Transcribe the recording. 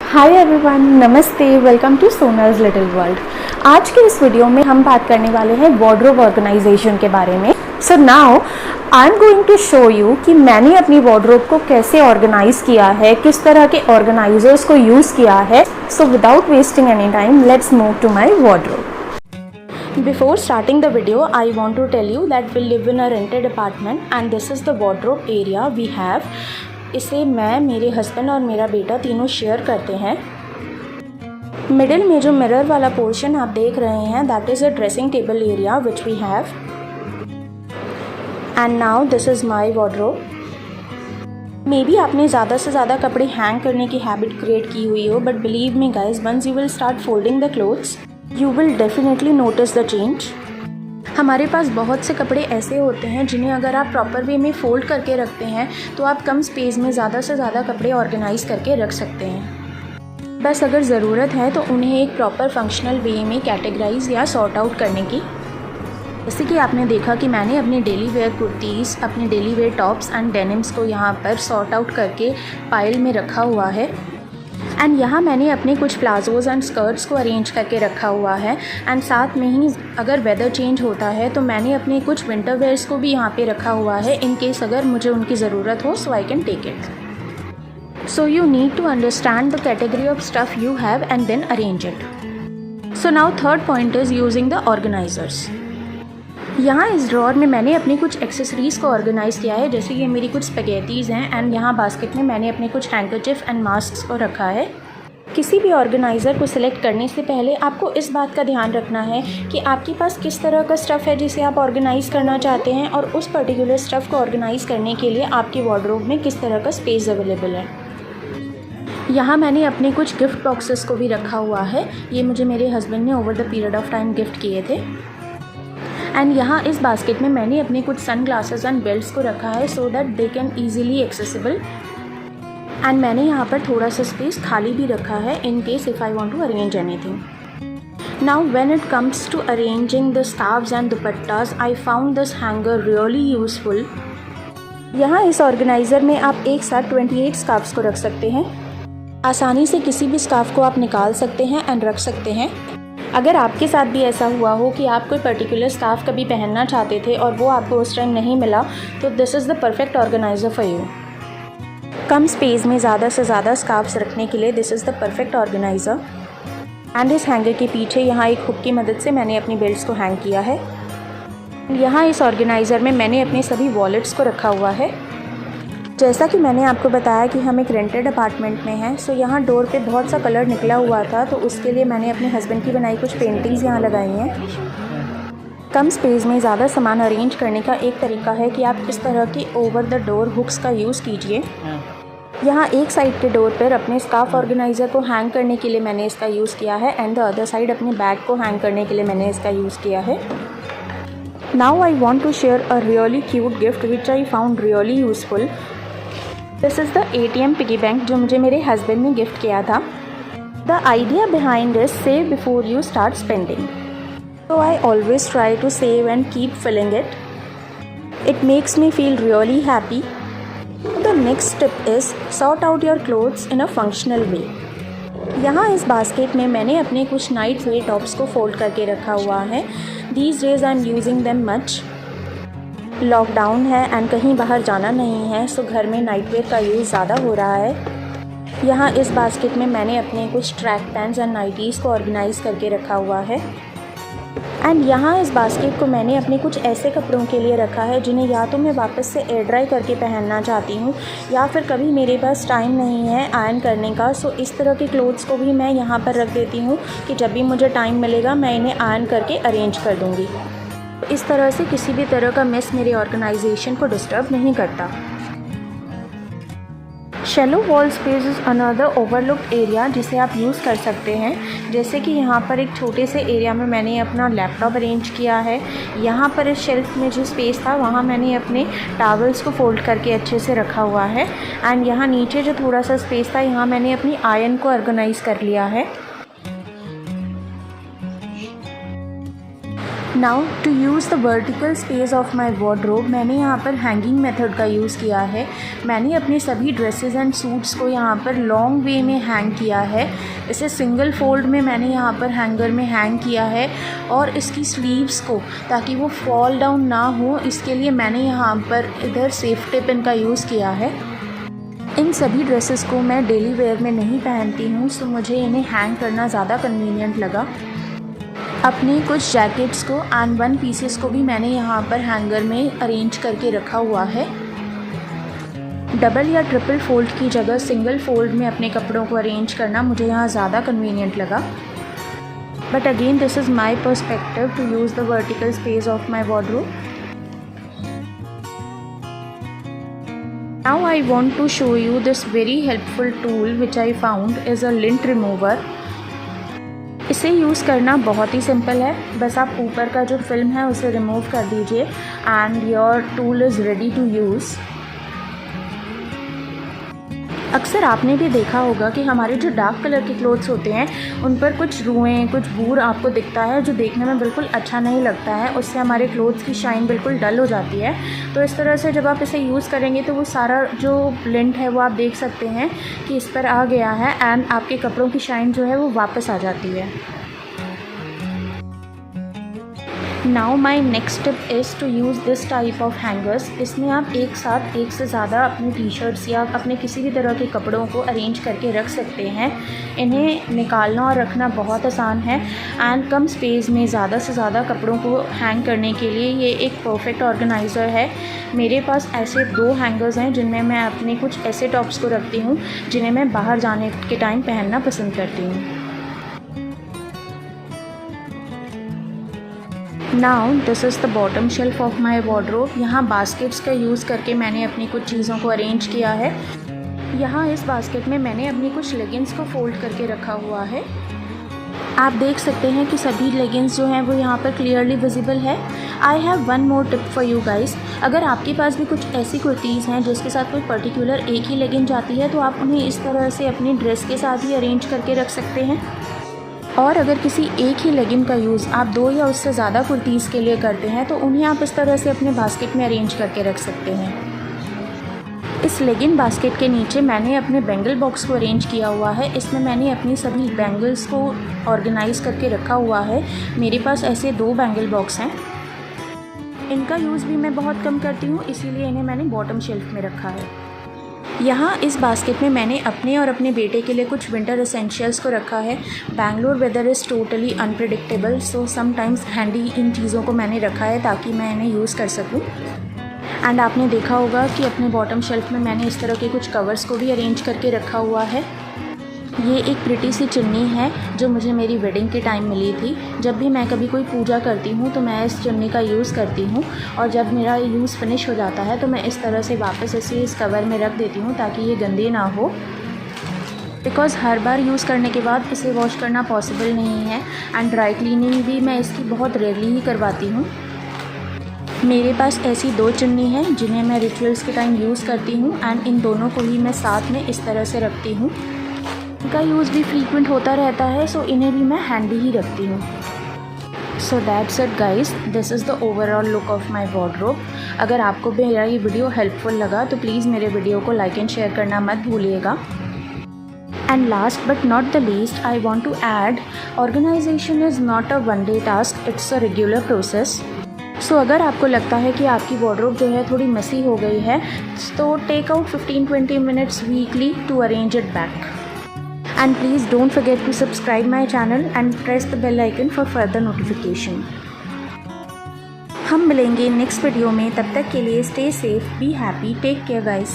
Hi everyone, नमस्ते, welcome to सोनाज little world. आज के इस वीडियो में हम बात करने वाले हैं वार्डरोब ऑर्गेनाइजेशन के बारे में। So now I am going to show you कि मैंने अपनी वार्डरोब को कैसे ऑर्गेनाइज किया है, किस तरह के ऑर्गेनाइजर्स को यूज़ किया है। So without wasting any time, let's move to my wardrobe. Before starting the video, I want to tell you that we live in a rented apartment and this is the wardrobe area we have. इसे मैं, मेरे husband और मेरा बेटा तीनों share करते हैं। Middle में जो मिरर वाला पोर्शन आप देख रहे हैं, that is a dressing table area which we have. And now this is my wardrobe. Maybe आपने ज़्यादा से ज़्यादा कपड़े हैंग करने की हैबिट क्रिएट की हुई हो, but believe me guys, once you will start folding the clothes you will definitely notice the change. हमारे पास बहुत से कपड़े ऐसे होते हैं जिन्हें अगर आप प्रॉपर वे में फ़ोल्ड करके रखते हैं तो आप कम स्पेस में ज़्यादा से ज़्यादा कपड़े ऑर्गेनाइज करके रख सकते हैं। बस अगर ज़रूरत है तो उन्हें एक प्रॉपर फंक्शनल वे में कैटेगराइज या सॉर्ट आउट करने की। जैसे कि आपने देखा कि मैंने अपनी डेली वेयर कुर्तीज़, अपने daily wear tops and denims को यहाँ पर सॉर्ट आउट करके पाइल में रखा हुआ है। एंड यहाँ मैंने अपने कुछ प्लाजोज़ एंड स्कर्ट्स को अरेंज करके रखा हुआ है। एंड साथ में ही अगर वेदर चेंज होता है तो मैंने अपने कुछ विंटर वेयर्स को भी यहाँ पे रखा हुआ है, इन केस अगर मुझे उनकी ज़रूरत हो, so I can take it. So you need to understand the category of stuff you have and then arrange it. So now third point is using the organisers. यहाँ इस ड्रॉर में मैंने अपनी कुछ एक्सेसरीज़ को ऑर्गेनाइज़ किया है, जैसे ये मेरी कुछ स्पैगेटीज़ हैं। एंड यहाँ बास्केट में मैंने अपने कुछ हैंकरचिफ एंड मास्क्स को रखा है। किसी भी ऑर्गेनाइज़र को सिलेक्ट करने से पहले आपको इस बात का ध्यान रखना है कि आपके पास किस तरह का स्टफ़ है जिसे आप ऑर्गेनाइज़ करना चाहते हैं, और उस पर्टिकुलर स्टफ़ को ऑर्गेनाइज़ करने के लिए आपके वार्डरोब में किस तरह का स्पेस अवेलेबल है। यहाँ मैंने अपने कुछ गिफ्ट बॉक्सेस को भी रखा हुआ है। ये मुझे मेरे हस्बैंड ने over the period of time gift किए थे। एंड यहाँ इस बास्केट में मैंने अपने कुछ सन ग्लासेस एंड बेल्ट्स को रखा है so that they can easily accessible. And मैंने यहाँ पर थोड़ा सा स्पेस खाली भी रखा है in case if I want to arrange anything. Now when it comes to arranging the scarves and dupattas, I found this hanger really useful. यहाँ इस ऑर्गेनाइज़र में आप एक साथ 28 स्कार्फ्स को रख सकते हैं। आसानी से किसी भी स्कार्फ को आप निकाल सकते हैं एंड रख सकते हैं। अगर आपके साथ भी ऐसा हुआ हो कि आप कोई पर्टिकुलर स्कार्फ कभी पहनना चाहते थे और वो आपको उस टाइम नहीं मिला, तो this is the perfect organiser for you. Come space में ज़्यादा से ज़्यादा स्कार्फ्स रखने के लिए this is the perfect organiser. And इस हैंगर के पीछे यहाँ एक हुक की मदद से मैंने अपनी बेल्ट्स को हैंग किया है। यहाँ इस ऑर्गेनाइज़र में मैंने अपने सभी वॉलेट्स को रखा हुआ है। जैसा कि मैंने आपको बताया कि हम एक रेंटेड अपार्टमेंट में हैं, सो यहाँ डोर पे बहुत सा कलर निकला हुआ था, तो उसके लिए मैंने अपने हस्बैंड की बनाई कुछ पेंटिंग्स यहाँ लगाई हैं। कम स्पेस में ज़्यादा सामान अरेंज करने का एक तरीका है कि आप इस तरह की ओवर द डोर हुक्स का यूज़ कीजिए। यहाँ एक साइड के डोर पर अपने स्कार्फ ऑर्गेनाइज़र को हैंग करने के लिए मैंने इसका यूज़ किया है, एंड द अदर साइड अपने बैग को हैंग करने के लिए मैंने इसका यूज़ किया है। Now I want to share a really cute gift which I found really useful. This is the ATM piggy bank जो मुझे मेरे हस्बैंड ने गिफ्ट किया था। The idea behind is save before you start spending. So I always try to save and keep filling it. It makes me feel really happy. The next tip is sort out your clothes in a functional way. यहाँ इस basket में मैंने अपने कुछ night where tops को fold करके रखा हुआ है। These days I am using them much. Lockdown है एंड कहीं बाहर जाना नहीं है, सो घर में नाइट वेयर का यूज़ ज़्यादा हो रहा है। यहाँ इस बास्केट में मैंने अपने कुछ ट्रैक पैंट्स एंड नाइटीज़ को ऑर्गेनाइज़ करके रखा हुआ है। एंड यहाँ इस बास्केट को मैंने अपने कुछ ऐसे कपड़ों के लिए रखा है जिन्हें या तो मैं वापस से एयर ड्राई करके पहनना चाहती हूँ, या फिर कभी मेरे पास टाइम नहीं है आयरन करने का, सो इस तरह के क्लोथ्स को भी मैं यहाँ पर रख देती हूँ कि जब भी मुझे टाइम मिलेगा मैं इन्हें आयरन करके अरेंज कर दूँगी। इस तरह से किसी भी तरह का मिस मेरे ऑर्गेनाइजेशन को डिस्टर्ब नहीं करता। Shallow wall space is another overlooked area जिसे आप यूज़ कर सकते हैं। जैसे कि यहाँ पर एक छोटे से एरिया में मैंने अपना लैपटॉप अरेंज किया है। यहाँ पर इस शेल्फ में जो स्पेस था वहाँ मैंने अपने टॉवल्स को फोल्ड करके अच्छे से रखा हुआ है। एंड यहाँ नीचे जो थोड़ा सा स्पेस था यहाँ मैंने अपनी आयरन को ऑर्गेनाइज़ कर लिया है। Now to use the vertical space of my wardrobe, मैंने यहाँ पर हैंगिंग मेथड का यूज़ किया है। मैंने अपने सभी ड्रेसेस एंड सूट्स को यहाँ पर लॉन्ग वे में हैंग किया है। इसे सिंगल फोल्ड में मैंने यहाँ पर हैंगर में हैंग किया है और इसकी स्लीव्स को, ताकि वो फॉल डाउन ना हो, इसके लिए मैंने यहाँ पर इधर सेफ्टी पिन का यूज़ किया है। इन सभी ड्रेसेस को मैं डेली वेयर में नहीं पहनती हूँ, सो मुझे इन्हें हैंग करना ज़्यादा कन्वीनियंट लगा। अपने कुछ जैकेट्स को एंड वन पीसेस को भी मैंने यहाँ पर हैंगर में अरेंज करके रखा हुआ है। डबल या ट्रिपल फोल्ड की जगह सिंगल फोल्ड में अपने कपड़ों को अरेंज करना मुझे यहाँ ज़्यादा कन्वीनियंट लगा। But again this is my perspective to use the vertical space of my wardrobe. Now I want to show you this very helpful tool which I found is a lint remover. इसे use करना बहुत ही simple है, बस आप ऊपर का जो film है उसे रिमूव कर दीजिए and your tool is ready to use. अक्सर आपने भी देखा होगा कि हमारे जो डार्क कलर के क्लोथ्स होते हैं उन पर कुछ रुएँ, कुछ बूर आपको दिखता है, जो देखने में बिल्कुल अच्छा नहीं लगता है। उससे हमारे क्लोथ्स की शाइन बिल्कुल डल हो जाती है। तो इस तरह से जब आप इसे यूज़ करेंगे तो वो सारा जो लिंट है वो आप देख सकते हैं कि इस पर आ गया है एंड आपके कपड़ों की शाइन जो है वो वापस आ जाती है। Now my next tip is to use this type of hangers. इसमें आप एक साथ एक से ज़्यादा अपनी टी शर्ट्स या अपने किसी भी तरह के कपड़ों को अरेंज करके रख सकते हैं। इन्हें निकालना और रखना बहुत आसान है एंड कम स्पेस में ज़्यादा से ज़्यादा कपड़ों को हैंग करने के लिए ये एक परफेक्ट ऑर्गेनाइज़र है। मेरे पास ऐसे 2 हैंगर्स हैं जिनमें मैं अपने कुछ ऐसे टॉप्स को रखती हूँ जिन्हें मैं बाहर जाने के टाइम पहनना पसंद करती हूँ। Now this is the bottom shelf of my wardrobe. यहाँ बास्केट्स का यूज़ करके मैंने अपनी कुछ चीज़ों को अरेंज किया है। यहाँ इस बास्केट में मैंने अपनी कुछ लेगिंग्स को फोल्ड करके रखा हुआ है। आप देख सकते हैं कि सभी लेगिंग्स जो हैं वो यहाँ पर क्लियरली विजिबल है। I have one more tip for you guys. अगर आपके पास भी कुछ ऐसी कुर्तीज़ हैं जिसके साथ कोई पर्टिकुलर एक ही लेगिंग जाती है तो आप उन्हें इस तरह से अपनी ड्रेस के साथ ही अरेंज करके रख सकते हैं। और अगर किसी एक ही लेगिंग का यूज़ आप 2 या उससे ज़्यादा कुर्तीज़ के लिए करते हैं तो उन्हें आप इस तरह से अपने बास्केट में अरेंज करके रख सकते हैं। इस लेगिंग बास्केट के नीचे मैंने अपने बैंगल बॉक्स को अरेंज किया हुआ है। इसमें मैंने अपनी सभी बैंगल्स को ऑर्गेनाइज़ करके रखा हुआ है। मेरे पास ऐसे 2 बैंगल बॉक्स हैं। इनका यूज़ भी मैं बहुत कम करती हूँ, इसीलिए इन्हें मैंने बॉटम शेल्फ में रखा है। यहाँ इस बास्केट में मैंने अपने और अपने बेटे के लिए कुछ विंटर एसेंशियल्स को रखा है। Bangalore weather is totally unpredictable, so sometimes handy इन चीज़ों को मैंने रखा है ताकि मैं इन्हें यूज़ कर सकूँ। एंड आपने देखा होगा कि अपने बॉटम शेल्फ में मैंने इस तरह के कुछ कवर्स को भी अरेंज करके रखा हुआ है। ये एक प्रिटी सी चुन्नी है जो मुझे मेरी वेडिंग के टाइम मिली थी। जब भी मैं कभी कोई पूजा करती हूँ तो मैं इस चुन्नी का यूज़ करती हूँ और जब मेरा यूज़ फिनिश हो जाता है तो मैं इस तरह से वापस इसे इस कवर में रख देती हूँ ताकि ये गंदी ना हो। बिकॉज़ हर बार यूज़ करने के बाद इसे वॉश करना पॉसिबल नहीं है एंड ड्राई क्लीनिंग भी मैं इसकी बहुत रेयरली ही करवाती हूँ। मेरे पास ऐसी 2 चुन्नी हैं जिन्हें मैं रिचुअल्स के टाइम यूज़ करती हूँ एंड इन दोनों को ही मैं साथ में इस तरह से रखती हूँ। इनका यूज़ भी फ्रीक्वेंट होता रहता है, सो इन्हें भी मैं हैंडी ही रखती हूँ। So that's it guys, this is the overall look of my wardrobe. अगर आपको मेरा ये वीडियो हेल्पफुल लगा तो प्लीज़ मेरे वीडियो को लाइक एंड शेयर करना मत भूलिएगा। And last but not the least I want to add, organisation is not a one day task, it's a regular process. So अगर आपको लगता है कि आपकी वार्डरोब जो है थोड़ी मेसी हो गई है तो take out 15-20 minutes weekly to arrange it back. And please don't forget to subscribe my channel and press the bell icon for further notification. हम मिलेंगे नेक्स्ट वीडियो में, तब तक के लिए stay safe, be happy, take care guys.